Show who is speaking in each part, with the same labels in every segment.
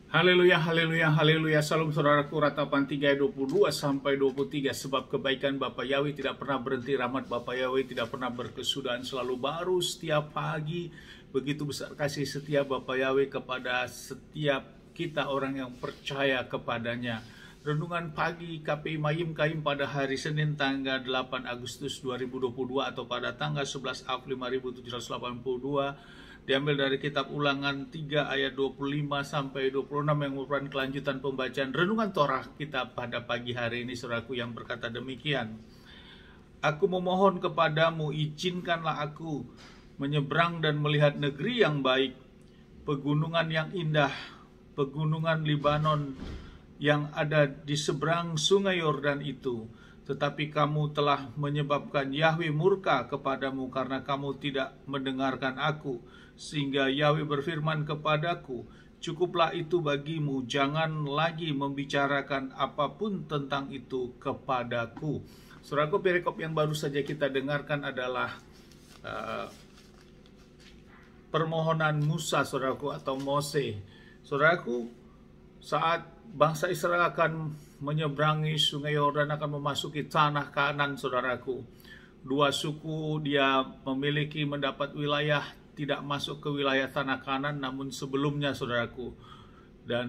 Speaker 1: Haleluya, haleluya, haleluya. Salam saudaraku, ratapan 3 ayat 22 sampai 23. Sebab kebaikan Bapa Yahweh tidak pernah berhenti, rahmat Bapa Yahweh tidak pernah berkesudahan, selalu baru setiap pagi. Begitu besar kasih setia Bapa Yahweh kepada setiap kita orang yang percaya kepadanya. Renungan pagi KPI Mayim Kaim pada hari Senin tanggal 8 Agustus 2022 atau pada tanggal 11 April 5782 diambil dari kitab Ulangan 3 ayat 25 sampai 26 yang merupakan kelanjutan pembacaan renungan Torah kita pada pagi hari ini, saudaraku, yang berkata demikian. Aku memohon kepadamu, izinkanlah aku menyeberang dan melihat negeri yang baik, pegunungan yang indah, pegunungan Libanon yang ada di seberang sungai Yordan itu. Tetapi kamu telah menyebabkan Yahweh murka kepadamu karena kamu tidak mendengarkan aku. Sehingga Yahweh berfirman kepadaku, cukuplah itu bagimu, jangan lagi membicarakan apapun tentang itu kepadaku. Saudaraku, perikop yang baru saja kita dengarkan adalah permohonan Musa, saudaraku, atau Mose. Saudaraku, saat bangsa Israel akan menyeberangi sungai Yordan, akan memasuki tanah Kanaan, saudaraku, dua suku dia memiliki mendapat wilayah, tidak masuk ke wilayah tanah Kanaan, namun sebelumnya, saudaraku, dan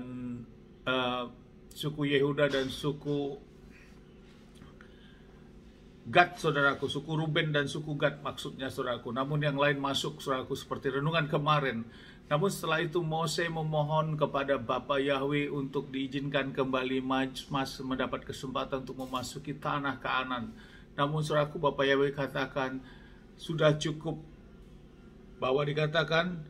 Speaker 1: suku Yehuda dan suku Gad, saudaraku, suku Ruben dan suku Gad maksudnya, saudaraku. Namun yang lain masuk, saudaraku, seperti renungan kemarin. Namun setelah itu Mose memohon kepada Bapa Yahweh untuk diizinkan kembali mendapat kesempatan untuk memasuki tanah Kanaan. Namun saudaraku, Bapa Yahweh katakan sudah cukup, bahwa dikatakan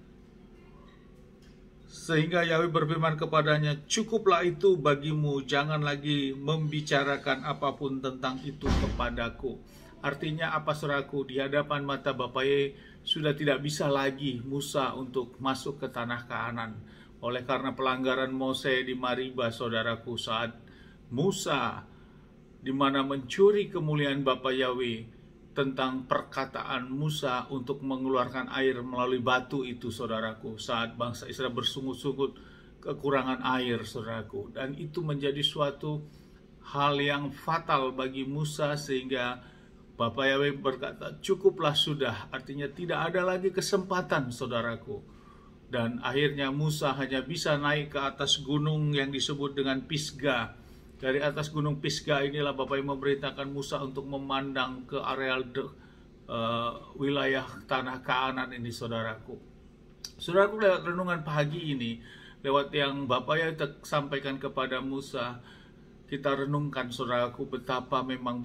Speaker 1: sehingga Yahweh berfirman kepadanya, cukuplah itu bagimu, jangan lagi membicarakan apapun tentang itu kepadaku. Artinya apa, saudaraku? Di hadapan mata Bapa Yahweh sudah tidak bisa lagi Musa untuk masuk ke tanah Kanaan. Oleh karena pelanggaran Mose di Mariba, saudaraku, saat Musa di mana mencuri kemuliaan Bapa Yahweh, tentang perkataan Musa untuk mengeluarkan air melalui batu itu, saudaraku, saat bangsa Israel bersungut-sungut kekurangan air, saudaraku, dan itu menjadi suatu hal yang fatal bagi Musa, sehingga Bapa Yahweh berkata cukuplah sudah, artinya tidak ada lagi kesempatan, saudaraku. Dan akhirnya Musa hanya bisa naik ke atas gunung yang disebut dengan Pisga. Dari atas gunung Pisga inilah Bapak yang memerintahkan Musa untuk memandang ke areal wilayah tanah Kanaan ini, saudaraku. Saudaraku, lewat renungan pagi ini, lewat yang Bapak yang sampaikan kepada Musa, kita renungkan, saudaraku, betapa memang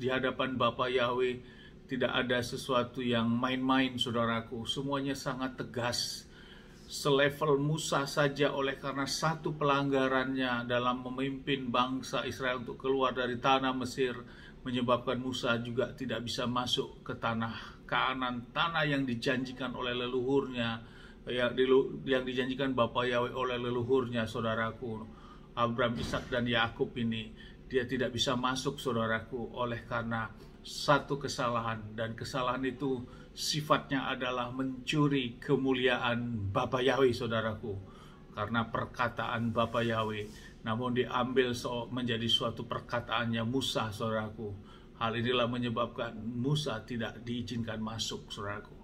Speaker 1: di hadapan Bapa Yahweh tidak ada sesuatu yang main-main, saudaraku. Semuanya sangat tegas. Selevel Musa saja, oleh karena satu pelanggarannya dalam memimpin bangsa Israel untuk keluar dari tanah Mesir, menyebabkan Musa juga tidak bisa masuk ke tanah Kanaan, tanah yang dijanjikan oleh leluhurnya, yang dijanjikan Bapa Yahweh oleh leluhurnya, saudaraku, Abraham, Ishak dan Yakub ini. Dia tidak bisa masuk, saudaraku, oleh karena satu kesalahan, dan kesalahan itu sifatnya adalah mencuri kemuliaan Bapa Yahweh, saudaraku, karena perkataan Bapa Yahweh namun diambil menjadi suatu perkataannya Musa, saudaraku. Hal inilah menyebabkan Musa tidak diizinkan masuk, saudaraku.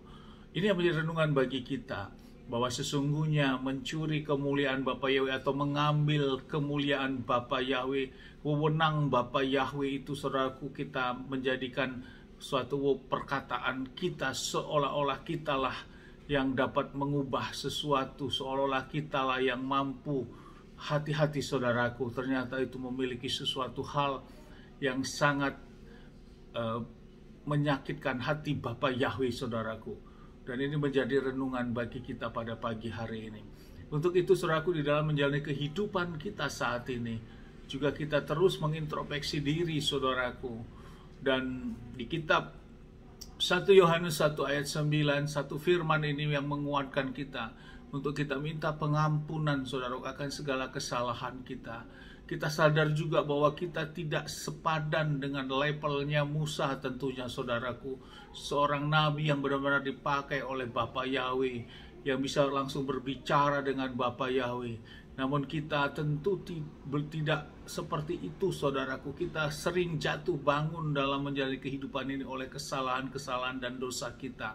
Speaker 1: Ini yang menjadi renungan bagi kita, bahwa sesungguhnya mencuri kemuliaan Bapa Yahweh atau mengambil kemuliaan Bapa Yahweh, wewenang Bapa Yahweh itu, saudaraku, kita menjadikan suatu perkataan kita seolah-olah kitalah yang dapat mengubah sesuatu, seolah-olah kitalah yang mampu. Hati-hati, saudaraku, ternyata itu memiliki sesuatu hal yang sangat menyakitkan hati Bapa Yahweh, saudaraku. Dan ini menjadi renungan bagi kita pada pagi hari ini. Untuk itu, saudaraku, di dalam menjalani kehidupan kita saat ini, juga kita terus mengintrospeksi diri, saudaraku. Dan di kitab 1 Yohanes 1 ayat 9, satu firman ini yang menguatkan kita untuk kita minta pengampunan, saudara, akan segala kesalahan kita. Kita sadar juga bahwa kita tidak sepadan dengan levelnya Musa, tentunya, saudaraku, seorang nabi yang benar-benar dipakai oleh Bapa Yahweh, yang bisa langsung berbicara dengan Bapa Yahweh. Namun kita tentu tidak seperti itu, saudaraku. Kita sering jatuh bangun dalam menjalani kehidupan ini oleh kesalahan-kesalahan dan dosa kita.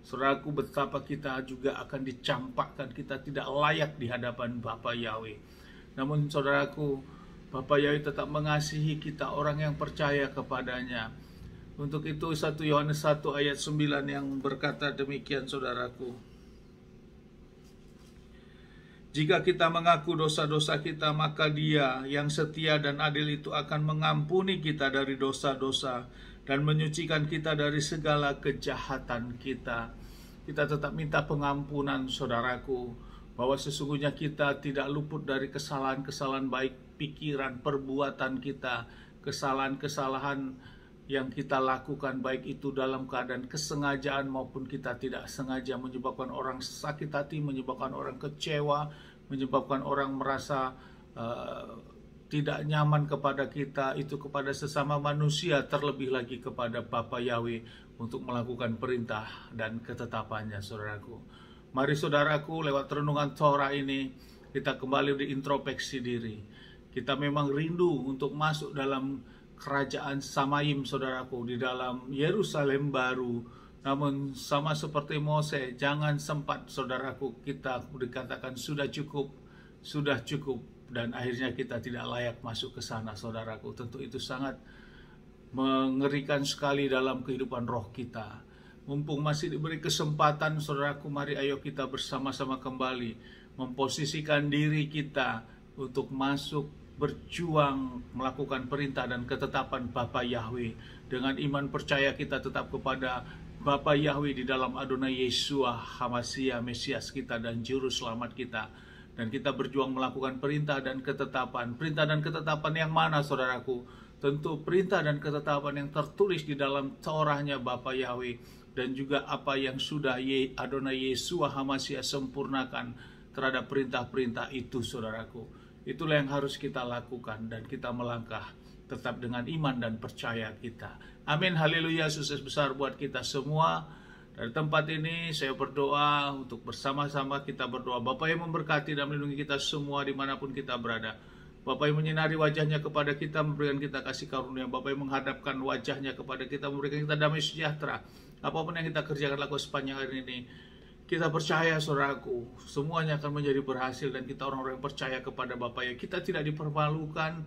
Speaker 1: Saudaraku, betapa kita juga akan dicampakkan, kita tidak layak di hadapan Bapa Yahweh. Namun saudaraku, Bapa Yahweh tetap mengasihi kita, orang yang percaya kepadanya. Untuk itu 1 Yohanes 1 ayat 9 yang berkata demikian, saudaraku. Jika kita mengaku dosa-dosa kita, maka Dia yang setia dan adil itu akan mengampuni kita dari dosa-dosa dan menyucikan kita dari segala kejahatan kita. Kita tetap minta pengampunan, saudaraku, bahwa sesungguhnya kita tidak luput dari kesalahan-kesalahan baik pikiran, perbuatan kita, kesalahan-kesalahan yang kita lakukan, baik itu dalam keadaan kesengajaan maupun kita tidak sengaja, menyebabkan orang sakit hati, menyebabkan orang kecewa, menyebabkan orang merasa tidak nyaman kepada kita, itu kepada sesama manusia, terlebih lagi kepada Bapa Yahweh untuk melakukan perintah dan ketetapannya, saudaraku. Mari saudaraku, lewat renungan Torah ini kita kembali diintrospeksi diri. Kita memang rindu untuk masuk dalam kerajaan Samayim, saudaraku, di dalam Yerusalem baru. Namun sama seperti Mose, jangan sempat, saudaraku, kita dikatakan sudah cukup, dan akhirnya kita tidak layak masuk ke sana, saudaraku. Tentu itu sangat mengerikan sekali dalam kehidupan roh kita. Mumpung masih diberi kesempatan, saudaraku, mari ayo kita bersama-sama kembali memposisikan diri kita untuk masuk, berjuang, melakukan perintah dan ketetapan Bapa Yahweh. Dengan iman percaya kita tetap kepada Bapa Yahweh di dalam Adonai Yeshua HaMashiach, Mesias kita dan Juru Selamat kita. Dan kita berjuang melakukan perintah dan ketetapan. Perintah dan ketetapan yang mana, saudaraku? Tentu perintah dan ketetapan yang tertulis di dalam Torahnya Bapa Yahweh, dan juga apa yang sudah Adonai Yeshua HaMashiach sempurnakan terhadap perintah-perintah itu, saudaraku. Itulah yang harus kita lakukan, dan kita melangkah tetap dengan iman dan percaya kita. Amin, haleluya, sukses besar buat kita semua. Dari tempat ini saya berdoa untuk bersama-sama kita berdoa. Bapa yang memberkati dan melindungi kita semua dimanapun kita berada. Bapa yang menyinari wajahnya kepada kita, memberikan kita kasih karunia. Bapa yang menghadapkan wajahnya kepada kita, memberikan kita damai sejahtera. Apapun yang kita kerjakan lakukan sepanjang hari ini, kita percaya, saudaraku, semuanya akan menjadi berhasil, dan kita orang-orang yang percaya kepada Bapa ya, kita tidak dipermalukan,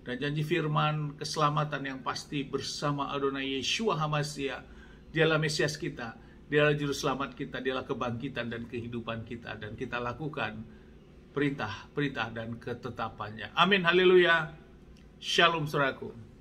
Speaker 1: dan janji firman keselamatan yang pasti bersama Adonai Yeshua HaMashiach. Dialah Mesias kita, Dialah Juru Selamat kita, Dialah kebangkitan dan kehidupan kita, dan kita lakukan perintah dan ketetapannya. Amin, haleluya. Shalom, saudaraku.